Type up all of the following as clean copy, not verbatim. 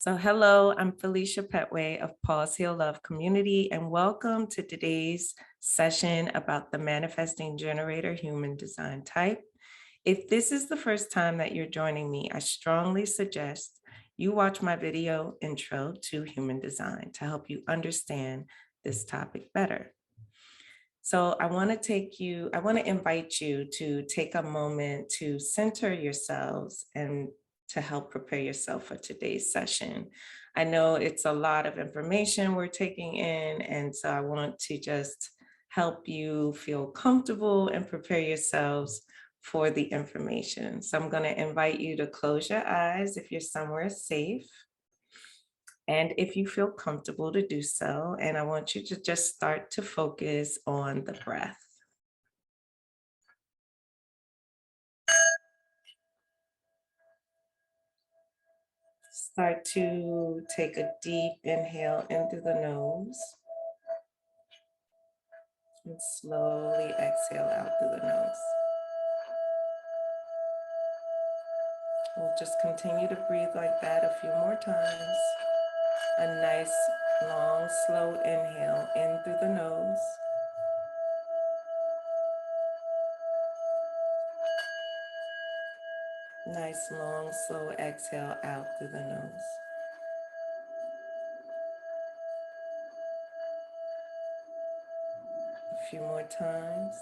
So hello, I'm Felicia Petway of Pause Heal Love Community, and welcome to today's session about the Manifesting Generator Human Design Type. If this is the first time that you're joining me, I strongly suggest you watch my video intro to Human Design to help you understand this topic better. So I want to invite you to take a moment to center yourselves and to help prepare yourself for today's session. I know it's a lot of information we're taking in, and so I want to just help you feel comfortable and prepare yourselves for the information. So I'm going to invite you to close your eyes if you're somewhere safe. And if you feel comfortable to do so, and I want you to just start to focus on the breath. Start to take a deep inhale in through the nose and slowly exhale out through the nose. We'll just continue to breathe like that a few more times. A nice, long, slow inhale in through the nose. Nice, long, slow exhale out through the nose. A few more times.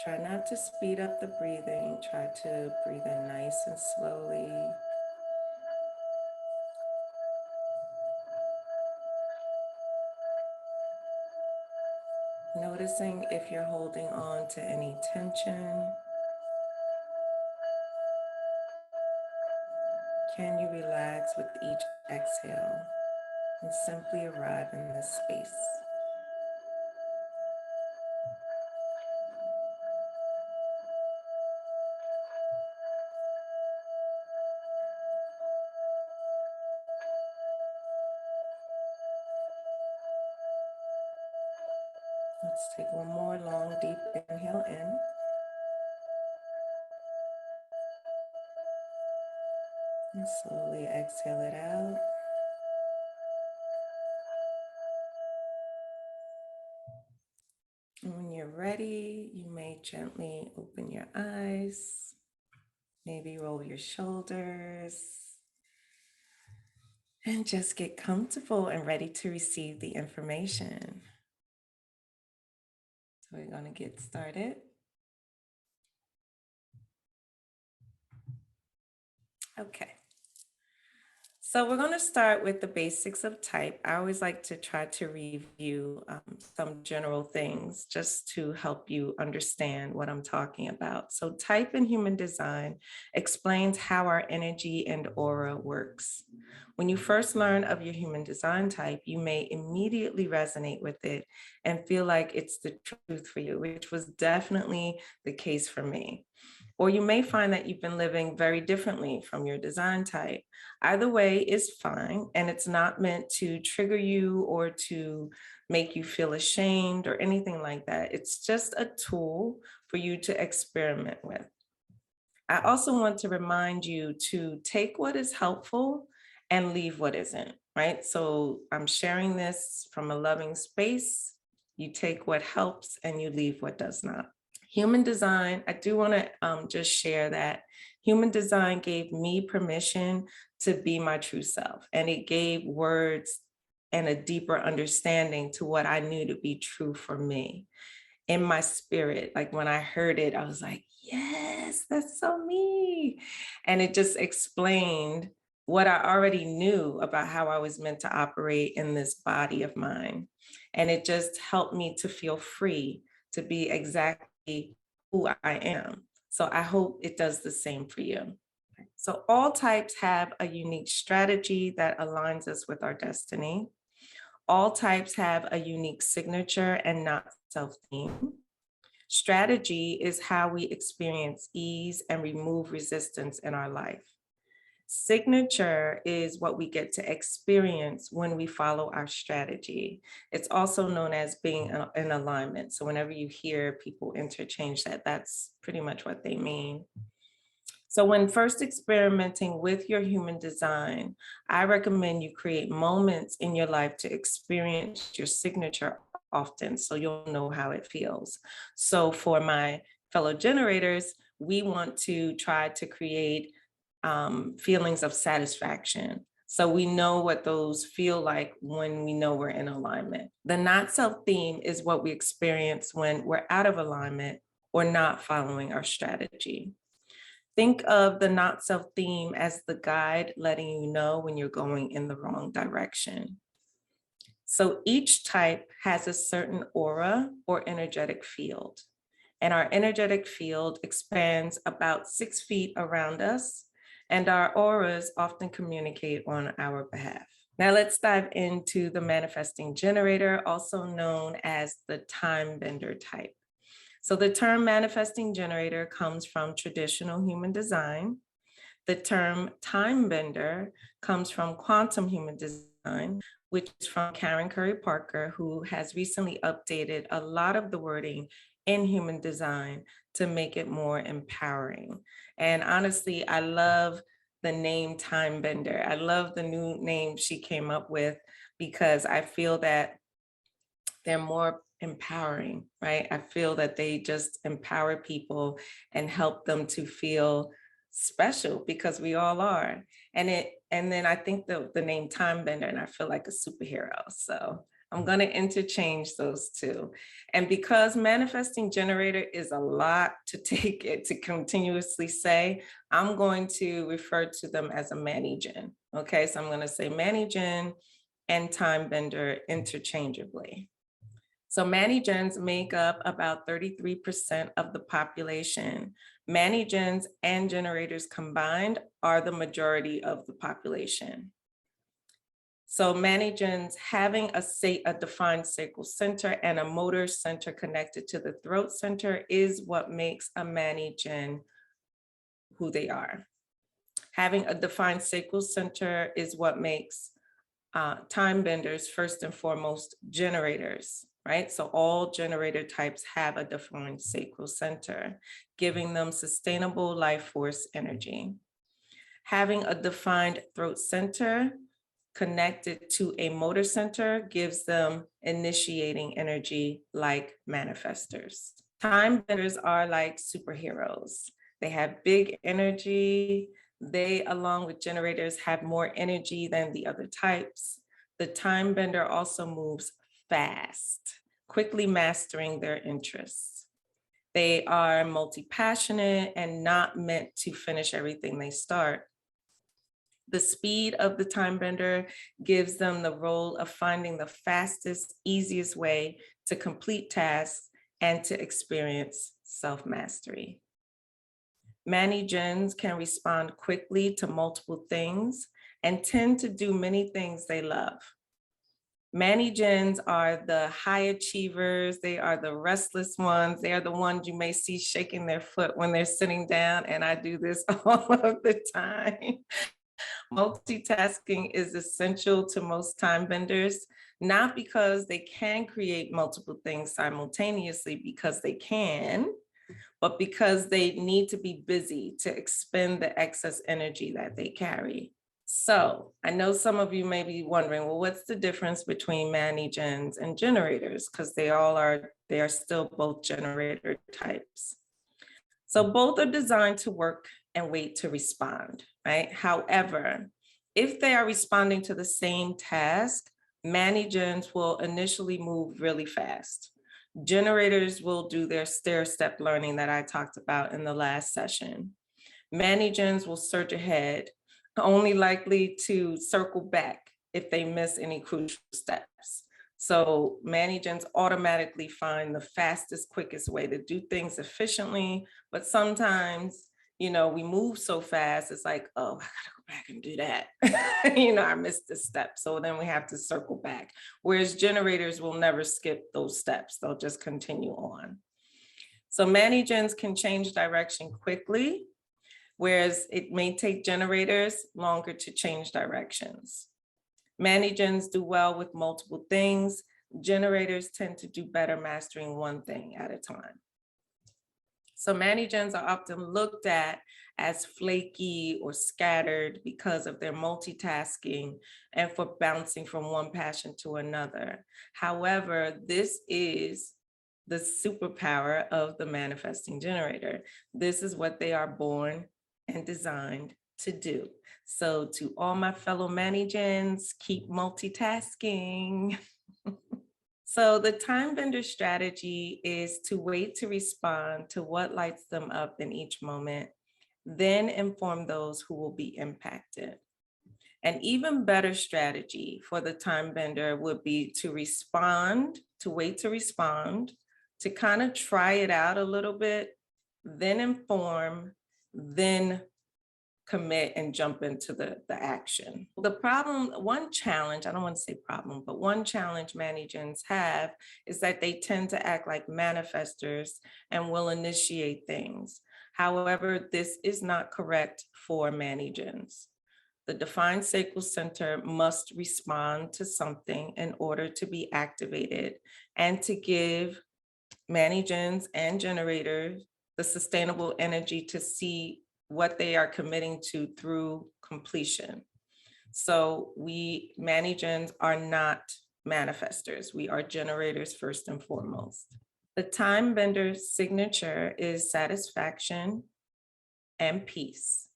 Try not to speed up the breathing. Try to breathe in nice and slowly. Noticing if you're holding on to any tension. Can you relax with each exhale and simply arrive in this space? Let's take one more long, deep inhale in. And slowly exhale it out. And when you're ready, you may gently open your eyes, maybe roll your shoulders, and just get comfortable and ready to receive the information. So we're going to get started. Okay. So we're going to start with the basics of type. I always like to try to review some general things just to help you understand what I'm talking about. So type in human design explains how our energy and aura works. When you first learn of your human design type, you may immediately resonate with it and feel like it's the truth for you, which was definitely the case for me. Or you may find that you've been living very differently from your design type. Either way is fine, and it's not meant to trigger you or to make you feel ashamed or anything like that. It's just a tool for you to experiment with. I also want to remind you to take what is helpful and leave what isn't, right? So I'm sharing this from a loving space. You take what helps and you leave what does not. Human design, I do want to just share that human design gave me permission to be my true self, and it gave words and a deeper understanding to what I knew to be true for me in my spirit. Like when I heard it, I was like, yes, that's so me. And it just explained what I already knew about how I was meant to operate in this body of mine. And it just helped me to feel free to be exactly who I am. So I hope it does the same for you. So all types have a unique strategy that aligns us with our destiny. All types have a unique signature and not self-theme. Strategy is how we experience ease and remove resistance in our life. Signature is what we get to experience when we follow our strategy. It's also known as being in alignment. So whenever you hear people interchange that, that's pretty much what they mean. So when first experimenting with your human design, I recommend you create moments in your life to experience your signature often so you'll know how it feels. So for my fellow generators, we want to try to create feelings of satisfaction. So we know what those feel like when we know we're in alignment. The not self theme is what we experience when we're out of alignment or not following our strategy. Think of the not self theme as the guide letting you know when you're going in the wrong direction. So each type has a certain aura or energetic field. And our energetic field expands about 6 feet around us, and our auras often communicate on our behalf. Now let's dive into the manifesting generator, also known as the time bender type. So the term manifesting generator comes from traditional human design. The term time bender comes from quantum human design, which is from Karen Curry Parker, who has recently updated a lot of the wording in human design to make it more empowering. And honestly, I love the name time bender. I love the new name she came up with because I feel that they're more empowering, right? I feel that they just empower people and help them to feel special because we all are. And then I think the name time bender, and I feel like a superhero. So I'm going to interchange those two. And because manifesting generator is a lot to take it to continuously say, I'm going to refer to them as a Manny-Gen. Okay, so I'm going to say Manny-Gen and time bender interchangeably. So Manny-Gens make up about 33% of the population. Manny-Gens and generators combined are the majority of the population. So Manny-Gens having a defined sacral center and a motor center connected to the throat center is what makes a Manny-Gen who they are. Having a defined sacral center is what makes time benders first and foremost generators, right? So all generator types have a defined sacral center, giving them sustainable life force energy. Having a defined throat center connected to a motor center gives them initiating energy like manifestors. Time benders are like superheroes. They have big energy. They, along with generators, have more energy than the other types. The time bender also moves fast, quickly mastering their interests. They are multi-passionate and not meant to finish everything they start. The speed of the time bender gives them the role of finding the fastest, easiest way to complete tasks and to experience self-mastery. Manny-Gens can respond quickly to multiple things and tend to do many things they love. Manny-Gens are the high achievers. They are the restless ones. They are the ones you may see shaking their foot when they're sitting down, and I do this all of the time. Multitasking is essential to most time benders, not because they can create multiple things simultaneously because they can, but because they need to be busy to expend the excess energy that they carry. So I know some of you may be wondering, well, what's the difference between Manny-Gens and generators? Because they are still both generator types. So both are designed to work and wait to respond, right? However, if they are responding to the same task, Manny-Gens will initially move really fast. Generators will do their stair-step learning that I talked about in the last session. Manny-Gens will surge ahead, only likely to circle back if they miss any crucial steps. So Manny-Gens automatically find the fastest, quickest way to do things efficiently, but sometimes, we move so fast, it's like, oh, I gotta go back and do that. I missed this step. So then we have to circle back. Whereas generators will never skip those steps. They'll just continue on. So Manny-Gens can change direction quickly, whereas it may take generators longer to change directions. Manny-Gens do well with multiple things. Generators tend to do better mastering one thing at a time. So Manny-Gens are often looked at as flaky or scattered because of their multitasking and for bouncing from one passion to another. However, this is the superpower of the manifesting generator. This is what they are born and designed to do. So to all my fellow Manigens, keep multitasking. So the time bender strategy is to wait to respond to what lights them up in each moment, then inform those who will be impacted. An even better strategy for the time bender would be to respond, to wait to respond, to kind of try it out a little bit, then inform, then commit and jump into the action. The problem, one challenge, I don't want to say problem, but one challenge Manigens have is that they tend to act like manifestors and will initiate things. However, this is not correct for Manigens. The defined sacral center must respond to something in order to be activated and to give Manigens and generators the sustainable energy to see what they are committing to through completion. So we Manigens are not manifestors. We are generators first and foremost. The time bender's signature is satisfaction and peace.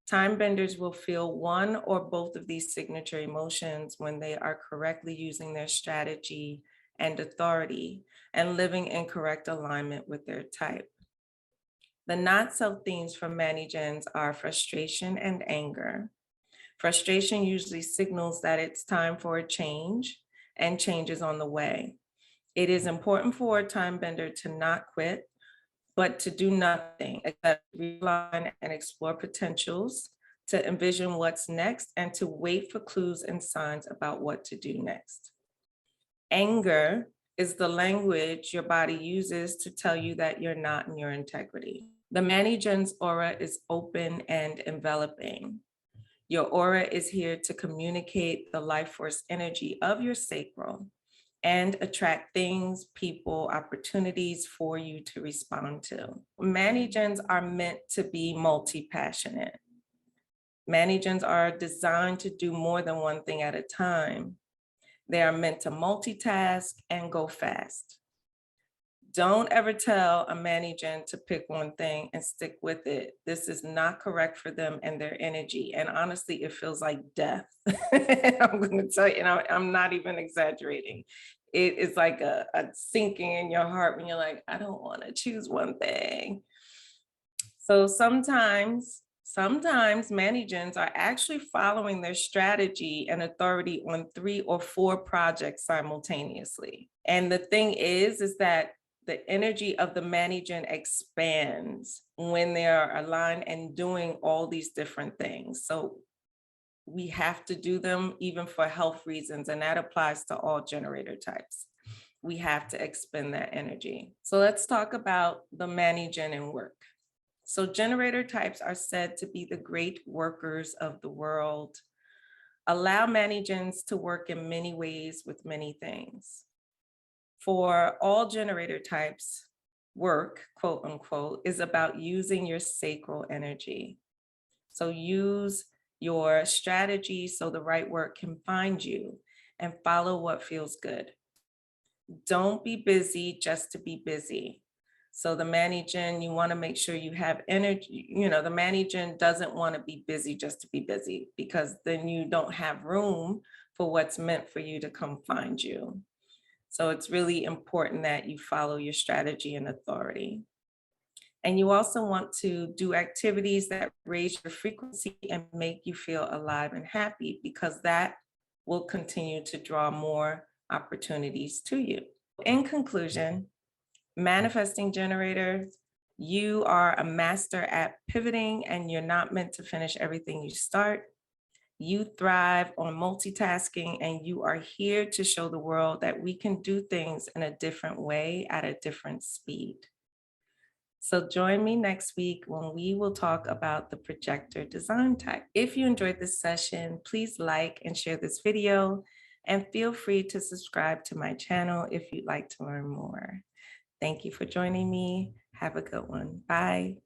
Time benders will feel one or both of these signature emotions when they are correctly using their strategy and authority and living in correct alignment with their type. The not-self themes for Manigens are frustration and anger. Frustration usually signals that it's time for a change and change is on the way. It is important for a time bender to not quit, but to do nothing except realign and explore potentials, to envision what's next, and to wait for clues and signs about what to do next. Anger is the language your body uses to tell you that you're not in your integrity. The Manigens aura is open and enveloping. Your aura is here to communicate the life force energy of your sacral and attract things, people, opportunities for you to respond to. Manigens are meant to be multi-passionate. Manigens are designed to do more than one thing at a time. They are meant to multitask and go fast. Don't ever tell a Manigen to pick one thing and stick with it. This is not correct for them and their energy. And honestly, it feels like death. I'm going to tell you, and I'm not even exaggerating. It is like a sinking in your heart when you're like, I don't want to choose one thing. So sometimes Manigens are actually following their strategy and authority on 3 or 4 projects simultaneously. And the thing is that the energy of the Manigen expands when they are aligned and doing all these different things. So we have to do them even for health reasons, and that applies to all generator types. We have to expend that energy. So let's talk about the Manigen and work. So generator types are said to be the great workers of the world. Allow Manigens to work in many ways with many things. For all generator types, work, quote unquote, is about using your sacral energy. So use your strategy so the right work can find you and follow what feels good. Don't be busy just to be busy. So the Manigen, you want to make sure you have energy. You know, the Manigen doesn't want to be busy just to be busy, because then you don't have room for what's meant for you to come find you. So it's really important that you follow your strategy and authority. And you also want to do activities that raise your frequency and make you feel alive and happy, because that will continue to draw more opportunities to you. In conclusion, manifesting generator, you are a master at pivoting, and you're not meant to finish everything you start. You thrive on multitasking, and you are here to show the world that we can do things in a different way at a different speed. So join me next week when we will talk about the projector design type. If you enjoyed this session, please like and share this video, and feel free to subscribe to my channel if you'd like to learn more. Thank you for joining me. Have a good one. Bye.